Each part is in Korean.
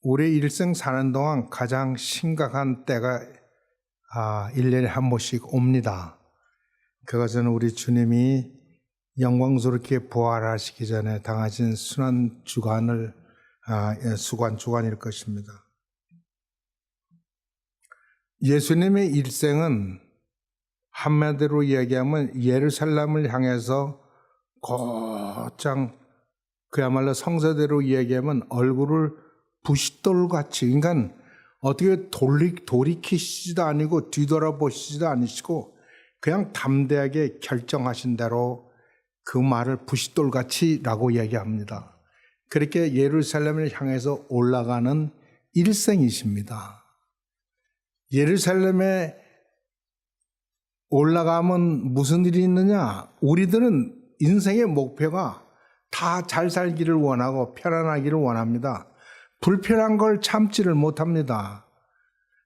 우리 일생 사는 동안 가장 심각한 때가 1년에 한 번씩 옵니다. 그것은 우리 주님이 영광스럽게 부활하시기 전에 당하신 수난 주간일 것입니다. 예수님의 일생은 한마디로 이야기하면 예루살렘을 향해서 곧장 그야말로 성서대로 이야기하면 얼굴을 부싯돌같이, 그러니까 어떻게 돌이키시지도 아니고 뒤돌아보시지도 않으시고 그냥 담대하게 결정하신 대로 그 말을 부싯돌같이라고 이야기합니다. 그렇게 예루살렘을 향해서 올라가는 일생이십니다. 예루살렘에 올라가면 무슨 일이 있느냐? 우리들은 인생의 목표가 다 잘 살기를 원하고 편안하기를 원합니다. 불편한 걸 참지를 못합니다.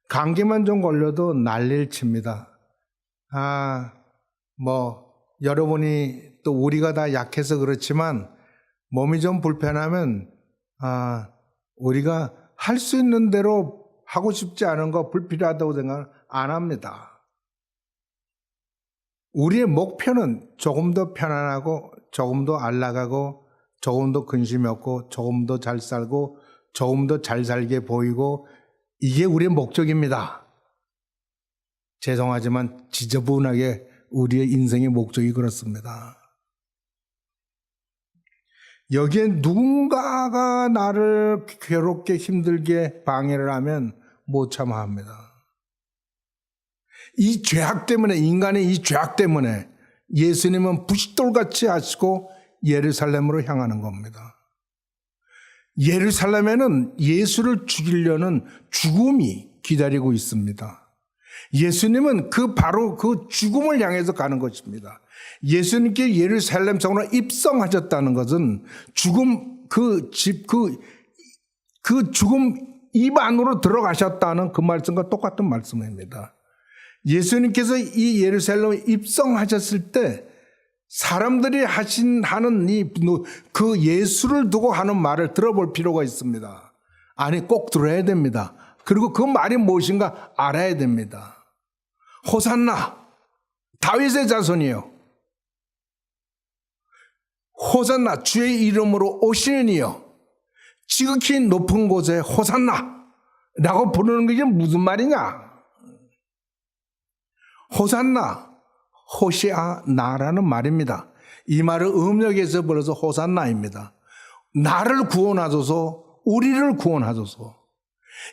감기만 좀 걸려도 난리를 칩니다. 여러분이 또 우리가 다 약해서 그렇지만 몸이 좀 불편하면 우리가 할 수 있는 대로 하고 싶지 않은 거 불필요하다고 생각 안 합니다. 우리의 목표는 조금 더 편안하고 조금 더 안락하고 조금 더 근심이 없고 조금 더 잘 살고 조금 더 잘 살게 보이고, 이게 우리의 목적입니다. 죄송하지만 지저분하게 우리의 인생의 목적이 그렇습니다. 여기에 누군가가 나를 괴롭게 힘들게 방해를 하면 못 참아합니다. 이 죄악 때문에, 인간의 이 죄악 때문에 예수님은 부싯돌같이 하시고 예루살렘으로 향하는 겁니다. 예루살렘에는 예수를 죽이려는 죽음이 기다리고 있습니다. 예수님은 바로 그 죽음을 향해서 가는 것입니다. 예수님께 예루살렘 성으로 입성하셨다는 것은 죽음, 그 죽음 입 안으로 들어가셨다는 그 말씀과 똑같은 말씀입니다. 예수님께서 이 예루살렘에 입성하셨을 때 사람들이 하는 그 예수를 두고 하는 말을 들어볼 필요가 있습니다. 아니, 꼭 들어야 됩니다. 그리고 그 말이 무엇인가 알아야 됩니다. 호산나, 다윗의 자손이요. 호산나, 주의 이름으로 오시는 이요. 지극히 높은 곳에 호산나 라고 부르는 게 무슨 말이냐? 호산나, 호시아 나라는 말입니다. 이 말을 음력에서 불러서 호산나입니다. 나를 구원하소서, 우리를 구원하소서.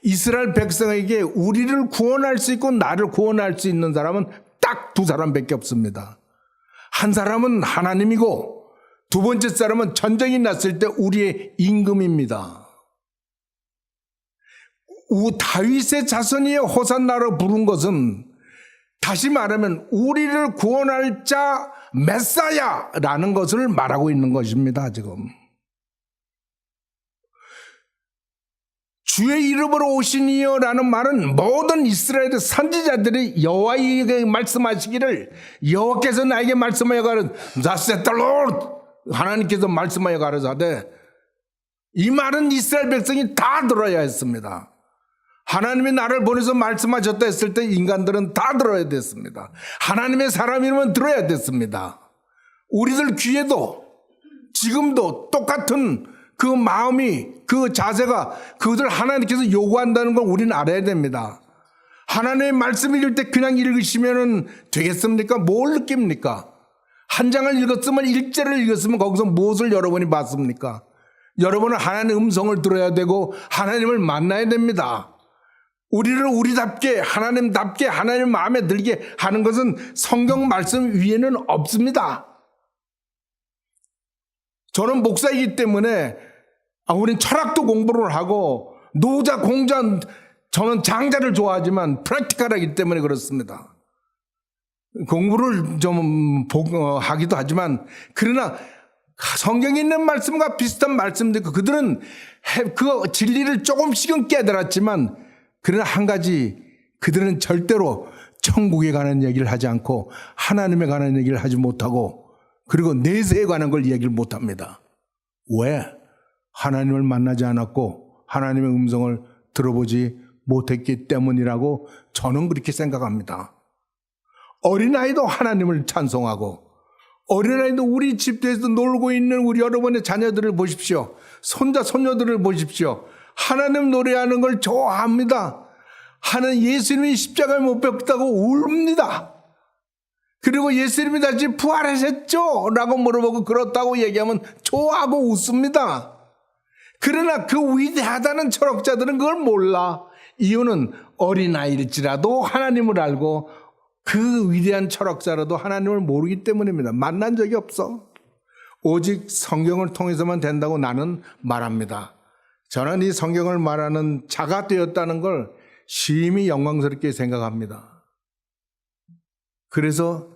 이스라엘 백성에게 우리를 구원할 수 있고 나를 구원할 수 있는 사람은 딱 두 사람밖에 없습니다. 한 사람은 하나님이고 두 번째 사람은 전쟁이 났을 때 우리의 임금입니다. 다윗의 자손이여 호산나로 부른 것은 다시 말하면 우리를 구원할 자 메사야라는 것을 말하고 있는 것입니다. 지금 주의 이름으로 오신 이여라는 말은 모든 이스라엘의 선지자들이 여호와에게 말씀하시기를, 여호와께서 나에게 말씀하여 가르 Thus Lord, 하나님께서 말씀하여 가르사대, 이 말은 이스라엘 백성이 다 들어야 했습니다. 하나님이 나를 보내서 말씀하셨다 했을 때 인간들은 다 들어야 됐습니다. 하나님의 사람이면 들어야 됐습니다. 우리들 귀에도 지금도 똑같은 그 마음이, 그 자세가 그들 하나님께서 요구한다는 걸 우리는 알아야 됩니다. 하나님의 말씀 읽을 때 그냥 읽으시면 되겠습니까? 뭘 느낍니까? 한 장을 읽었으면, 일제를 읽었으면 거기서 무엇을 여러분이 봤습니까? 여러분은 하나님의 음성을 들어야 되고 하나님을 만나야 됩니다. 우리를 우리답게, 하나님답게, 하나님 마음에 들게 하는 것은 성경 말씀 위에는 없습니다. 저는 목사이기 때문에 우린 철학도 공부를 하고 노자, 공자, 저는 장자를 좋아하지만 프랙티컬하기 때문에 그렇습니다. 공부를 좀 하기도 하지만, 그러나 성경에 있는 말씀과 비슷한 말씀들, 그들은 그 진리를 조금씩은 깨달았지만, 그러나 한 가지, 그들은 절대로 천국에 관한 얘기를 하지 않고 하나님에 관한 얘기를 하지 못하고, 그리고 내세에 관한 걸 얘기를 못합니다. 왜? 하나님을 만나지 않았고 하나님의 음성을 들어보지 못했기 때문이라고 저는 그렇게 생각합니다. 어린아이도 하나님을 찬송하고 어린아이도 우리 집에서 놀고 있는 우리 여러분의 자녀들을 보십시오. 손자 손녀들을 보십시오. 하나님 노래하는 걸 좋아합니다. 예수님이 십자가에 못 박혔다고 웁니다. 그리고 예수님이 다시 부활하셨죠? 라고 물어보고 그렇다고 얘기하면 좋아하고 웃습니다. 그러나 그 위대하다는 철학자들은 그걸 몰라. 이유는 어린아이일지라도 하나님을 알고 그 위대한 철학자라도 하나님을 모르기 때문입니다. 만난 적이 없어. 오직 성경을 통해서만 된다고 나는 말합니다. 저는 이 성경을 말하는 자가 되었다는 걸 심히 영광스럽게 생각합니다. 그래서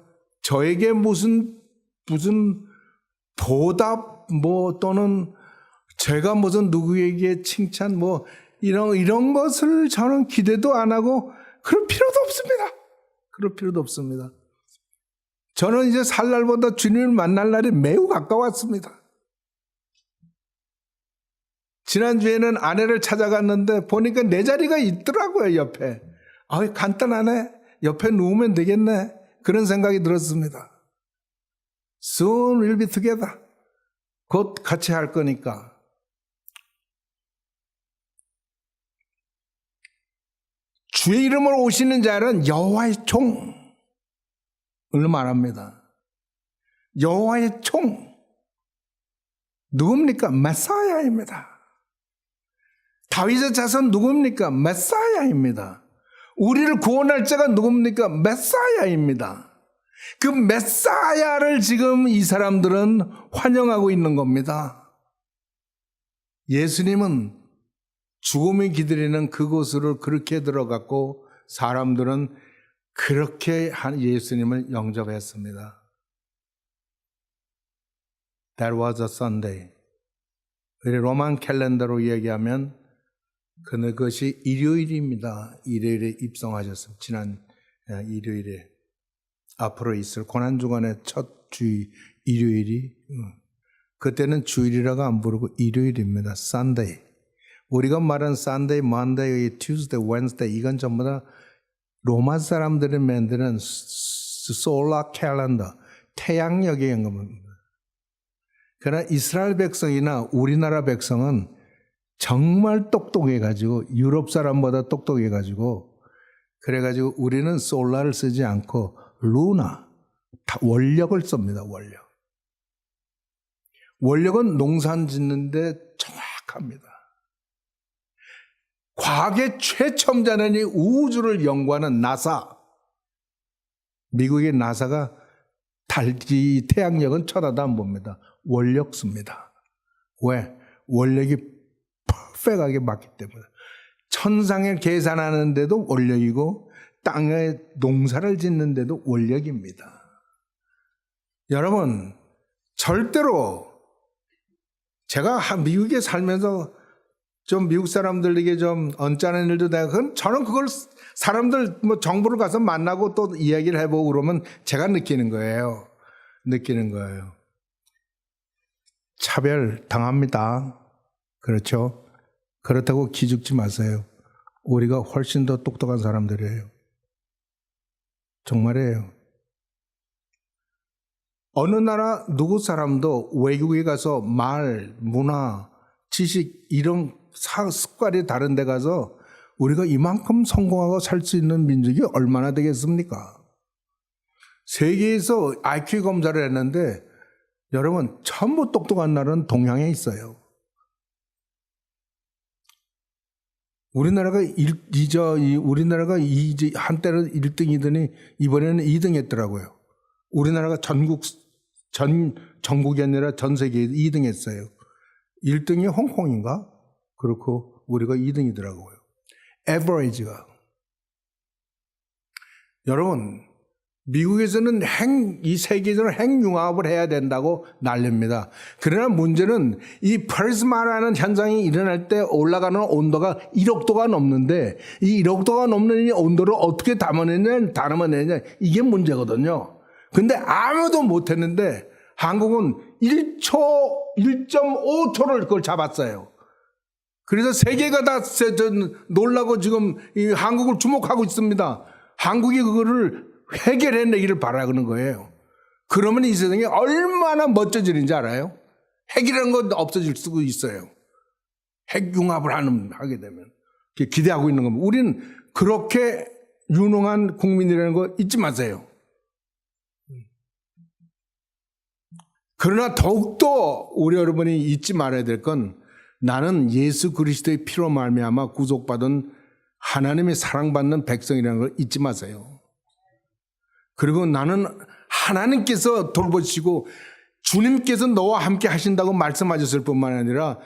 저에게 무슨 보답 또는 제가 무슨 누구에게 칭찬 이런 것을 저는 기대도 안 하고 그럴 필요도 없습니다. 그럴 필요도 없습니다. 저는 이제 살 날보다 주님을 만날 날이 매우 가까웠습니다. 지난주에는 아내를 찾아갔는데 보니까 내 자리가 있더라고요, 옆에. 간단하네. 옆에 누우면 되겠네. 그런 생각이 들었습니다. Soon we'll be together. 곧 같이 할 거니까. 주의 이름으로 오시는 자는 여호와의 종을 말합니다. 여호와의 종. 누굽니까? 메사야입니다. 다윗의 자손 누굽니까? 메사야입니다. 우리를 구원할 자가 누굽니까? 메사야입니다. 그 메사야를 지금 이 사람들은 환영하고 있는 겁니다. 예수님은 죽음이 기다리는 그곳으로 그렇게 들어갔고 사람들은 그렇게 예수님을 영접했습니다. That was a Sunday. 우리 로만 캘린더로 얘기하면 그것이 일요일입니다. 일요일에 입성하셨습니다. 지난 일요일에 앞으로 있을 고난주간의 첫 주일 일요일이 그때는 주일이라고 안 부르고 일요일입니다. Sunday. 우리가 말한 Sunday, Monday, Tuesday, Wednesday 이건 전부 다 로마 사람들이 만드는 솔라 캘린더 태양력의 겁니다. 그러나 이스라엘 백성이나 우리나라 백성은 정말 똑똑해가지고 유럽 사람보다 똑똑해가지고 그래가지고 우리는 솔라를 쓰지 않고 루나 원력을 씁니다. 원력은 농산 짓는데 정확합니다. 과학의 최첨단은 이 우주를 연구하는 나사. 미국의 나사가 태양력은 쳐다도 안 봅니다. 원력 씁니다. 왜? 원력이 퍼펙트하게 맞기 때문에. 천상을 계산하는데도 원력이고 땅에 농사를 짓는데도 원력입니다. 여러분, 절대로 제가 미국에 살면서 좀 미국 사람들에게 좀 언짢은 일도 되고 저는 그걸 사람들 정부를 가서 만나고 또 이야기를 해보고 그러면 제가 느끼는 거예요. 차별 당합니다. 그렇죠? 그렇다고 기죽지 마세요. 우리가 훨씬 더 똑똑한 사람들이에요. 정말이에요. 어느 나라 누구 사람도 외국에 가서 말, 문화, 지식 이런 습관이 다른 데 가서 우리가 이만큼 성공하고 살 수 있는 민족이 얼마나 되겠습니까? 세계에서 IQ 검사를 했는데 여러분 전부 똑똑한 나라는 동양에 있어요. 우리나라가 한때는 1등이더니 이번에는 2등 했더라고요. 우리나라가 전국이 아니라 전 세계에 2등 했어요. 1등이 홍콩인가? 그렇고 우리가 2등이더라고요. 에버리지가. 여러분 미국에서는 이 세계적으로 핵융합을 해야 된다고 난립니다. 그러나 문제는 이 퍼스마라는 현상이 일어날 때 올라가는 온도가 1억 도가 넘는데 이 1억 도가 넘는 이 온도를 어떻게 담아내냐 이게 문제거든요. 근데 아무도 못했는데 한국은 1.5초를 그걸 잡았어요. 그래서 세계가 다 놀라고 지금 이 한국을 주목하고 있습니다. 한국이 그거를 해결해내기를 바라는 거예요. 그러면 이 세상이 얼마나 멋져지는지 알아요? 핵이라는 건 없어질 수도 있어요. 핵융합을 하게 되면. 기대하고 있는 겁니다. 우리는 그렇게 유능한 국민이라는 거 잊지 마세요. 그러나 더욱더 우리 여러분이 잊지 말아야 될 건 나는 예수 그리스도의 피로 말미암아 구속받은 하나님의 사랑받는 백성이라는 걸 잊지 마세요. 그리고 나는 하나님께서 돌보시고 주님께서 너와 함께 하신다고 말씀하셨을 뿐만 아니라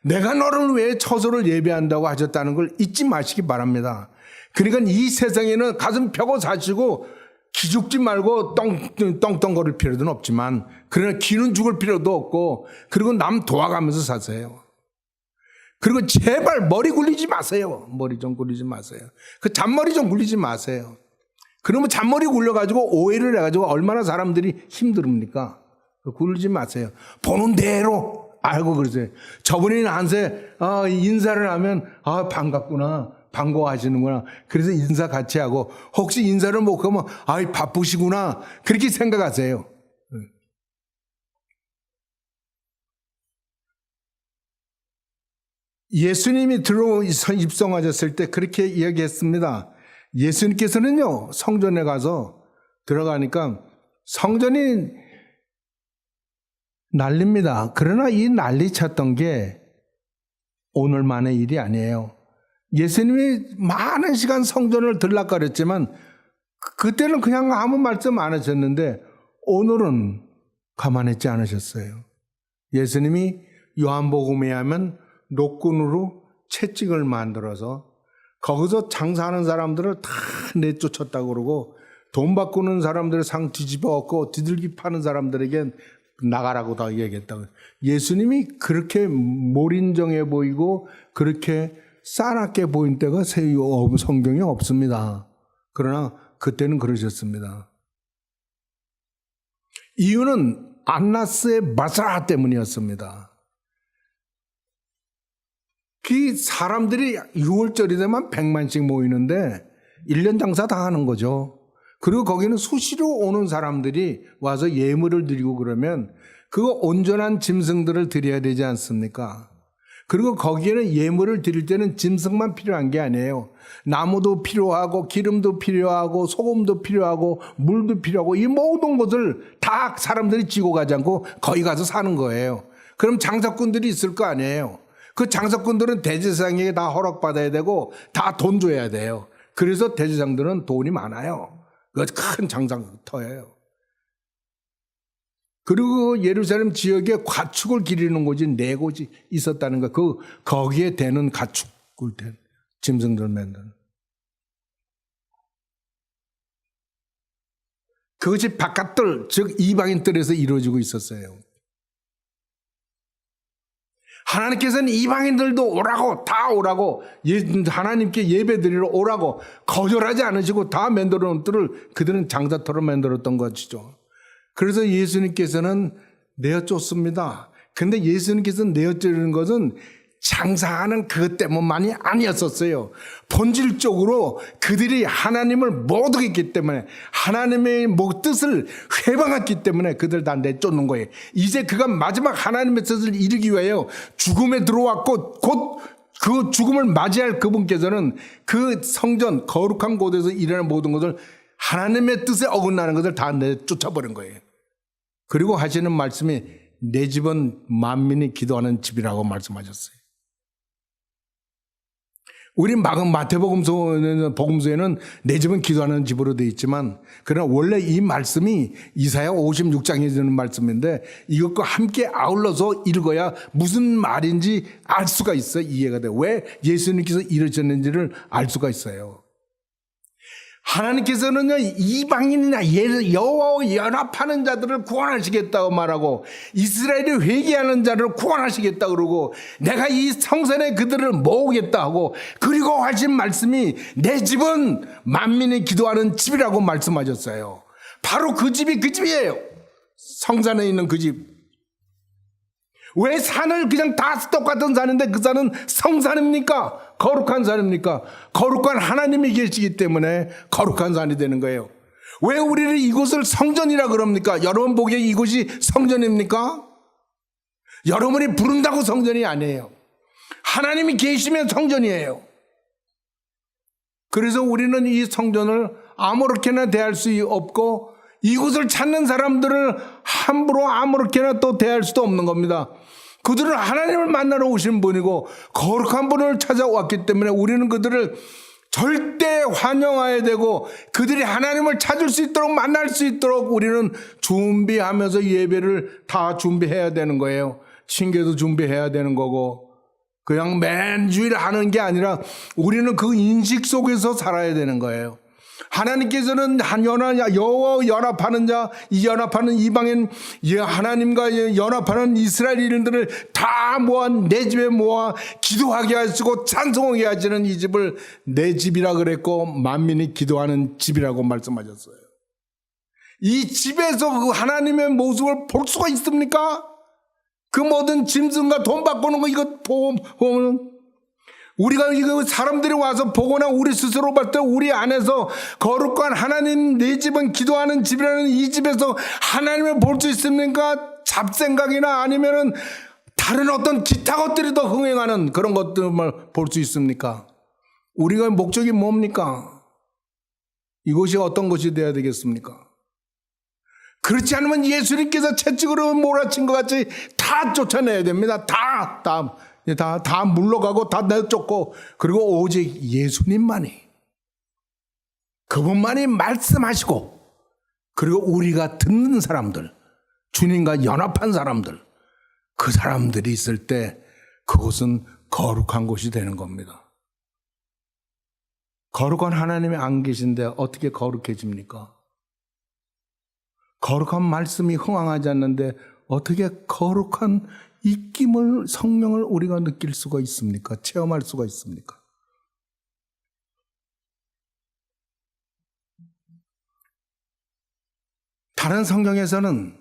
내가 너를 위해 처소를 예배한다고 하셨다는 걸 잊지 마시기 바랍니다. 그러니까 이 세상에는 가슴 펴고 사시고 기죽지 말고 떵떵거릴 필요는 없지만 그러나 기는 죽을 필요도 없고 그리고 남 도와가면서 사세요. 그리고 제발 머리 굴리지 마세요. 머리 좀 굴리지 마세요. 그 잔머리 좀 굴리지 마세요. 그러면 잔머리 굴려가지고 오해를 해가지고 얼마나 사람들이 힘듭니까? 굴리지 마세요. 보는 대로 알고 그러세요. 저분이 나한테 인사를 하면 반갑구나. 반가워하시는구나. 그래서 인사 같이 하고 혹시 인사를 못 하면 바쁘시구나. 그렇게 생각하세요. 예수님이 입성하셨을 때 그렇게 이야기했습니다. 예수님께서는요, 성전에 가서 들어가니까 성전이 난립니다. 그러나 이 난리 쳤던 게 오늘만의 일이 아니에요. 예수님이 많은 시간 성전을 들락거렸지만 그때는 그냥 아무 말씀 안 하셨는데 오늘은 가만히 있지 않으셨어요. 예수님이 요한복음에 하면 노끈으로 채찍을 만들어서 거기서 장사하는 사람들을 다 내쫓았다고 그러고 돈 바꾸는 사람들을 상 뒤집어 엎고 뒤들기 파는 사람들에게 나가라고 다 얘기했다고. 예수님이 그렇게 몰인정해 보이고 그렇게 싸납게 보인 때가 성경에 없습니다. 그러나 그때는 그러셨습니다. 이유는 안나스의 마사라 때문이었습니다. 그 사람들이 6월절이 되면 100만씩 모이는데 1년 장사 다 하는 거죠. 그리고 거기는 수시로 오는 사람들이 와서 예물을 드리고 그러면 그거 온전한 짐승들을 드려야 되지 않습니까? 그리고 거기에는 예물을 드릴 때는 짐승만 필요한 게 아니에요. 나무도 필요하고 기름도 필요하고 소금도 필요하고 물도 필요하고 이 모든 것을 다 사람들이 지고 가지 않고 거기 가서 사는 거예요. 그럼 장사꾼들이 있을 거 아니에요. 그 장사꾼들은 대제사장에게 다 허락받아야 되고 다 돈 줘야 돼요. 그래서 대제사장들은 돈이 많아요. 그거 큰 장사터예요. 그리고 예루살렘 지역에 가축을 기르는 곳이 4곳이 있었다는 거. 거기에 되는 가축을 된 짐승들 만든. 그것이 바깥들, 즉 이방인들에서 이루어지고 있었어요. 하나님께서는 이방인들도 오라고, 다 오라고, 하나님께 예배 드리러 오라고 거절하지 않으시고 다 만들어 놓은 뜰을 그들은 장사터로 만들었던 것이죠. 그래서 예수님께서는 내어쫓습니다. 근데 예수님께서 내어쫓는 것은 장사하는 그것 때문만이 아니었었어요. 본질적으로 그들이 하나님을 못 어겼기 때문에 하나님의 뜻을 회방했기 때문에 그들 다 내쫓는 거예요. 이제 그가 마지막 하나님의 뜻을 이루기 위하여 죽음에 들어왔고 곧 그 죽음을 맞이할 그분께서는 그 성전 거룩한 곳에서 일하는 모든 것을 하나님의 뜻에 어긋나는 것을 다 내쫓아버린 거예요. 그리고 하시는 말씀이 내 집은 만민이 기도하는 집이라고 말씀하셨어요. 우리 마태복음서에는 내 집은 기도하는 집으로 되어 있지만 그러나 원래 이 말씀이 이사야 56장에 있는 말씀인데 이것과 함께 아울러서 읽어야 무슨 말인지 알 수가 있어요. 이해가 돼요. 왜 예수님께서 이러셨는지를 알 수가 있어요. 하나님께서는요, 이방인이나 여호와와 연합하는 자들을 구원하시겠다고 말하고 이스라엘이 회개하는 자를 구원하시겠다고 그러고 내가 이 성전에 그들을 모으겠다 하고 그리고 하신 말씀이 내 집은 만민이 기도하는 집이라고 말씀하셨어요. 바로 그 집이 그 집이에요. 성산에 있는 그 집. 왜 산을 그냥 다 똑같은 산인데 그 산은 성산입니까? 거룩한 산입니까? 거룩한 하나님이 계시기 때문에 거룩한 산이 되는 거예요. 왜 우리를 이곳을 성전이라 그럽니까? 여러분 보기에 이곳이 성전입니까? 여러분이 부른다고 성전이 아니에요. 하나님이 계시면 성전이에요. 그래서 우리는 이 성전을 아무렇게나 대할 수 없고 이곳을 찾는 사람들을 함부로 아무렇게나 또 대할 수도 없는 겁니다. 그들은 하나님을 만나러 오신 분이고 거룩한 분을 찾아왔기 때문에 우리는 그들을 절대 환영해야 되고 그들이 하나님을 찾을 수 있도록 만날 수 있도록 우리는 준비하면서 예배를 다 준비해야 되는 거예요. 칭계도 준비해야 되는 거고 그냥 맨 주일 하는 게 아니라 우리는 그 인식 속에서 살아야 되는 거예요. 하나님께서는 여호와 연합하는 자, 이 연합하는 이방인 하나님과 연합하는 이스라엘인들을 다 모아 내 집에 모아 기도하게 하시고 찬송하게 하시는 이 집을 내 집이라 그랬고 만민이 기도하는 집이라고 말씀하셨어요. 이 집에서 그 하나님의 모습을 볼 수가 있습니까? 그 모든 짐승과 돈 바꾸는 거 이거 보면 우리가 이거 사람들이 와서 보거나 우리 스스로 봤을 때 우리 안에서 거룩한 하나님 내 집은 기도하는 집이라는 이 집에서 하나님을 볼 수 있습니까? 잡생각이나 아니면은 다른 어떤 기타 것들이 더 흥행하는 그런 것들을 볼 수 있습니까? 우리가 목적이 뭡니까? 이곳이 어떤 곳이 되어야 되겠습니까? 그렇지 않으면 예수님께서 채찍으로 몰아친 것 같이 다 쫓아내야 됩니다. 다 물러가고 다 내쫓고 그리고 오직 예수님만이 그분만이 말씀하시고 그리고 우리가 듣는 사람들 주님과 연합한 사람들 그 사람들이 있을 때 그곳은 거룩한 곳이 되는 겁니다. 거룩한 하나님이 안 계신데 어떻게 거룩해집니까? 거룩한 말씀이 흥황하지 않는데 어떻게 거룩한 입김을 성령을 우리가 느낄 수가 있습니까? 체험할 수가 있습니까? 다른 성경에서는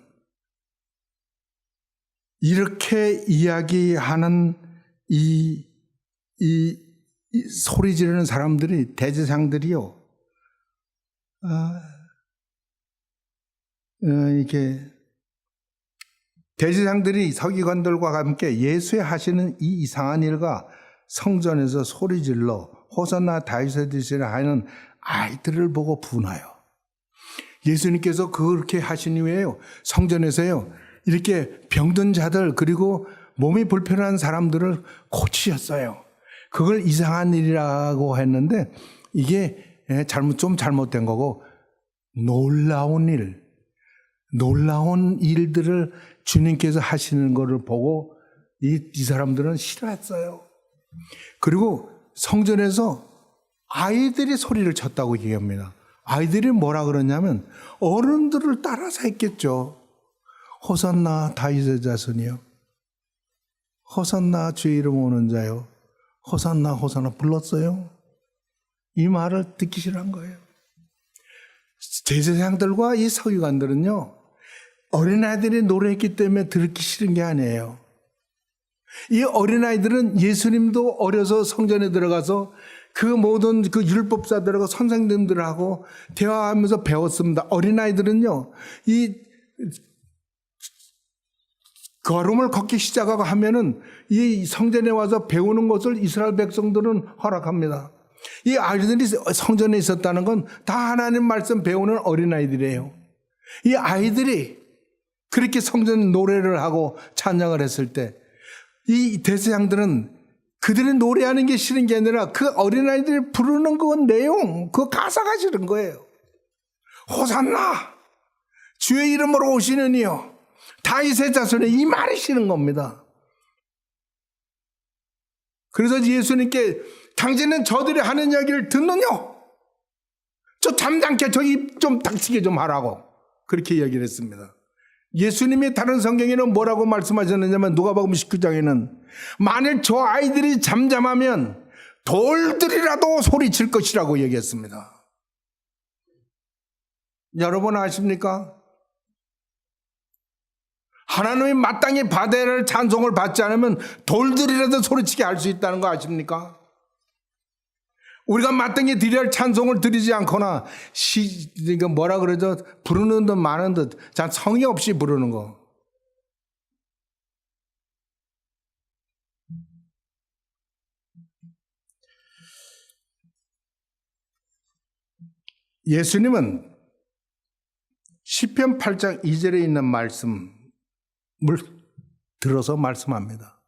이렇게 이야기하는 이 소리 지르는 사람들이 대제사장들이요. 이렇게 대제사장들이 서기관들과 함께 예수의 하시는 이 이상한 일과 성전에서 소리질러 호산나 다윗의 되시라 하는 아이들을 보고 분하여 예수님께서 그렇게 하신 이후에요 성전에서요 이렇게 병든 자들 그리고 몸이 불편한 사람들을 고치셨어요. 그걸 이상한 일이라고 했는데 이게 좀 잘못된 거고 놀라운 일들을 주님께서 하시는 것을 보고 이 사람들은 싫어했어요. 그리고 성전에서 아이들이 소리를 쳤다고 얘기합니다. 아이들이 뭐라 그러냐면 어른들을 따라서 했겠죠. 호산나 다윗의 자손이요. 호산나 주의 이름 오는 자요. 호산나 호산나 불렀어요. 이 말을 듣기 싫어한 거예요. 제사장들과 이 서기관들은요. 어린아이들이 노래했기 때문에 듣기 싫은 게 아니에요. 이 어린아이들은 예수님도 어려서 성전에 들어가서 그 모든 그 율법사들하고 선생님들하고 대화하면서 배웠습니다. 어린아이들은요, 이 걸음을 걷기 시작하고 하면은 이 성전에 와서 배우는 것을 이스라엘 백성들은 허락합니다. 이 아이들이 성전에 있었다는 건 다 하나님 말씀 배우는 어린아이들이에요. 이 아이들이 그렇게 성전 노래를 하고 찬양을 했을 때 이 대제사장들은 그들이 노래하는 게 싫은 게 아니라 그 어린아이들이 부르는 그 내용, 그 가사가 싫은 거예요. 호산나 주의 이름으로 오시는 이여 다윗의 자손에 이 말이 싫은 겁니다. 그래서 예수님께 당신은 저들이 하는 이야기를 듣느냐? 저 잠잠게 저 입 좀 닥치게 좀 하라고 그렇게 이야기를 했습니다. 예수님이 다른 성경에는 뭐라고 말씀하셨느냐면 누가복음 19장에는 만일 저 아이들이 잠잠하면 돌들이라도 소리칠 것이라고 얘기했습니다. 여러분 아십니까? 하나님이 마땅히 받아야 할 찬송을 받지 않으면 돌들이라도 소리치게 할 수 있다는 거 아십니까? 우리가 마땅히 드려야 할 찬송을 드리지 않거나 이거 뭐라 그러죠? 부르는 듯 마는 듯 참 성의 없이 부르는 거. 예수님은 시편 8장 2절에 있는 말씀을 들어서 말씀합니다.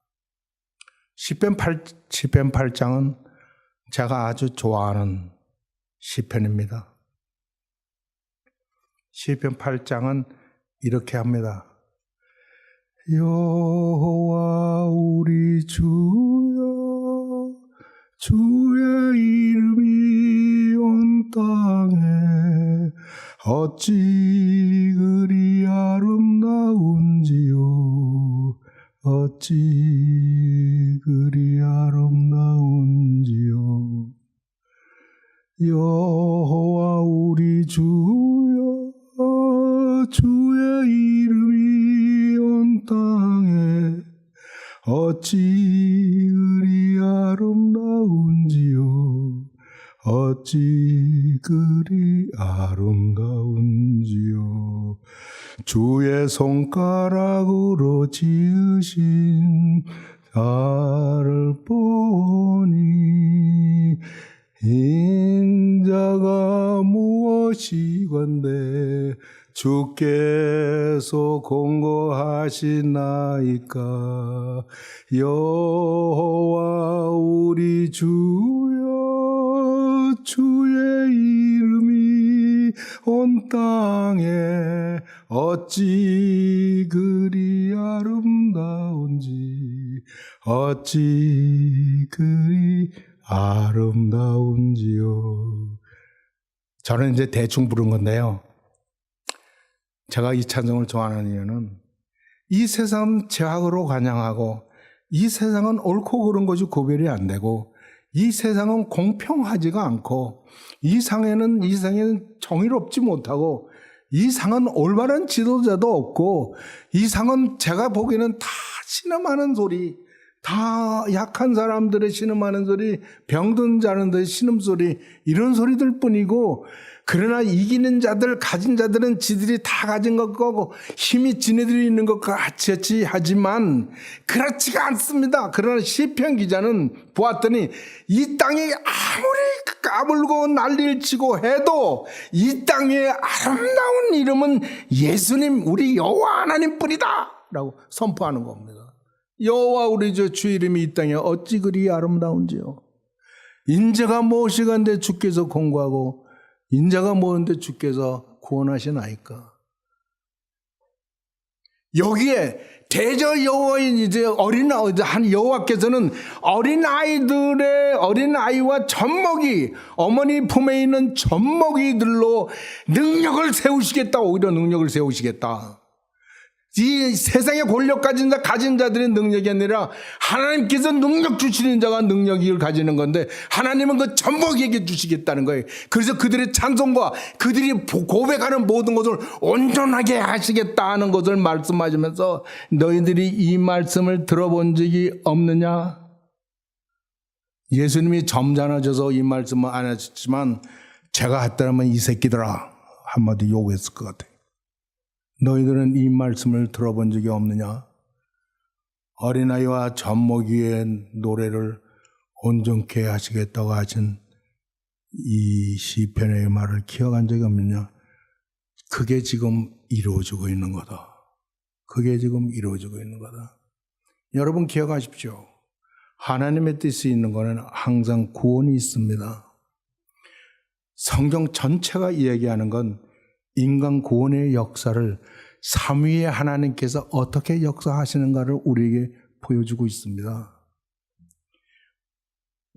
시편 8장은 제가 아주 좋아하는 시편입니다. 시편 8장은 이렇게 합니다. 여호와 우리 주여 주의 이름이 온 땅에 어찌 그리 아름다운지요 어찌 그리 아름다운지요 여호와 우리 주여 주의 이름이 온 땅에 어찌 그리 아름다운지요 어찌 그리 아름다운지요 주의 손가락으로 지으신 나를 보니 인자가 무엇이건대 주께서 공고하시나이까 여호와 우리 주여 주의 이름이 온 땅에 어찌 그리 아름다운지 어찌 그리 아름다운지요. 저는 이제 대충 부른 건데요. 제가 이 찬송을 좋아하는 이유는 이 세상은 죄악으로 관영하고 이 세상은 옳고 그른 것이 구별이 안 되고 이 세상은 공평하지가 않고 이 세상에는 정의롭지 못하고 이 상은 올바른 지도자도 없고 이 상은 제가 보기에는 다 신음하는 소리, 다 약한 사람들의 신음하는 소리, 병든 자들의 신음소리 이런 소리들 뿐이고 그러나 이기는 자들, 가진 자들은 지들이 다 가진 것 같고 힘이 지네들이 있는 것 같이 하지만 그렇지가 않습니다. 그러나 시편 기자는 보았더니 이 땅이 아무리 까불고 난리를 치고 해도 이 땅의 아름다운 이름은 예수님 우리 여호와 하나님 뿐이다 라고 선포하는 겁니다. 여호와 우리 주 이름이 이 땅에 어찌 그리 아름다운지요. 인자가 무엇이간데 주께서 공고하고 인자가 뭐는데 주께서 구원하시나이까. 여기에 대저 여호와인 이제 한 여호와께서는 어린아이와 젖먹이 어머니 품에 있는 젖먹이들로 능력을 세우시겠다. 오히려 능력을 세우시겠다. 이 세상의 권력 가진 자들의 능력이 아니라 하나님께서 능력 주시는 자가 능력을 가지는 건데 하나님은 그 젖먹이에게 주시겠다는 거예요. 그래서 그들의 찬송과 그들이 고백하는 모든 것을 온전하게 하시겠다는 것을 말씀하시면서 너희들이 이 말씀을 들어본 적이 없느냐? 예수님이 점잖아져서 이 말씀을 안 하셨지만 제가 했다면 이 새끼들아 한마디 욕했을 것 같아요. 너희들은 이 말씀을 들어본 적이 없느냐? 어린아이와 젖먹이의 노래를 온전케 하시겠다고 하신 이 시편의 말을 기억한 적이 없느냐? 그게 지금 이루어지고 있는 거다. 그게 지금 이루어지고 있는 거다. 여러분 기억하십시오. 하나님의 뜻이 있는 것은 항상 구원이 있습니다. 성경 전체가 이야기하는 건 인간 구원의 역사를 삼위의 하나님께서 어떻게 역사하시는가를 우리에게 보여주고 있습니다.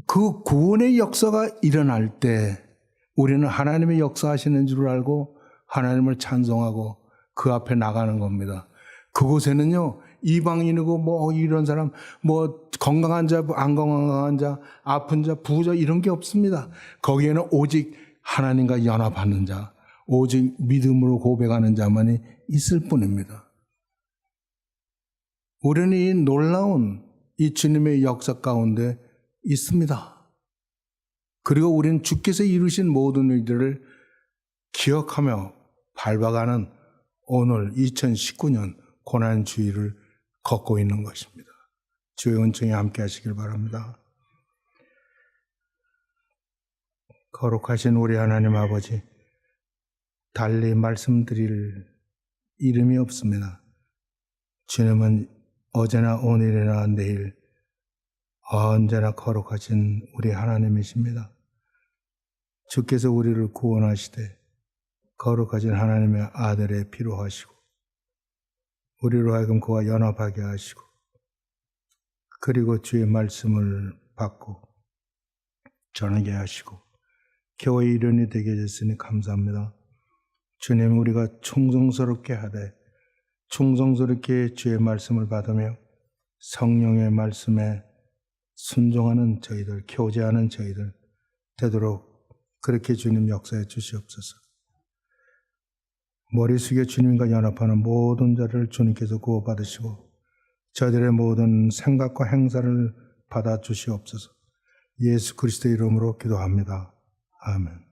그 구원의 역사가 일어날 때 우리는 하나님의 역사하시는 줄 알고 하나님을 찬송하고 그 앞에 나가는 겁니다. 그곳에는요, 이방인이고 이런 사람, 건강한 자, 안 건강한 자, 아픈 자, 부자 이런 게 없습니다. 거기에는 오직 하나님과 연합하는 자, 오직 믿음으로 고백하는 자만이 있을 뿐입니다. 우리는 이 놀라운 이 주님의 역사 가운데 있습니다. 그리고 우리는 주께서 이루신 모든 일들을 기억하며 밟아가는 오늘 2019년 고난주의를 걷고 있는 것입니다. 주의 은총에 함께 하시길 바랍니다. 거룩하신 우리 하나님 아버지, 달리 말씀드릴 이름이 없습니다. 주님은 어제나 오늘이나 내일 언제나 거룩하신 우리 하나님이십니다. 주께서 우리를 구원하시되 거룩하신 하나님의 아들의 피로 하시고 우리로 하여금 그와 연합하게 하시고 그리고 주의 말씀을 받고 전하게 하시고 교회 일원이 되게 해주시니 감사합니다. 주님, 우리가 충성스럽게 하되 충성스럽게 주의 말씀을 받으며 성령의 말씀에 순종하는 저희들, 교제하는 저희들 되도록 그렇게 주님 역사해 주시옵소서. 머리 숙여 주님과 연합하는 모든 자를 주님께서 구원받으시고 저희들의 모든 생각과 행사를 받아 주시옵소서. 예수 그리스도의 이름으로 기도합니다. 아멘.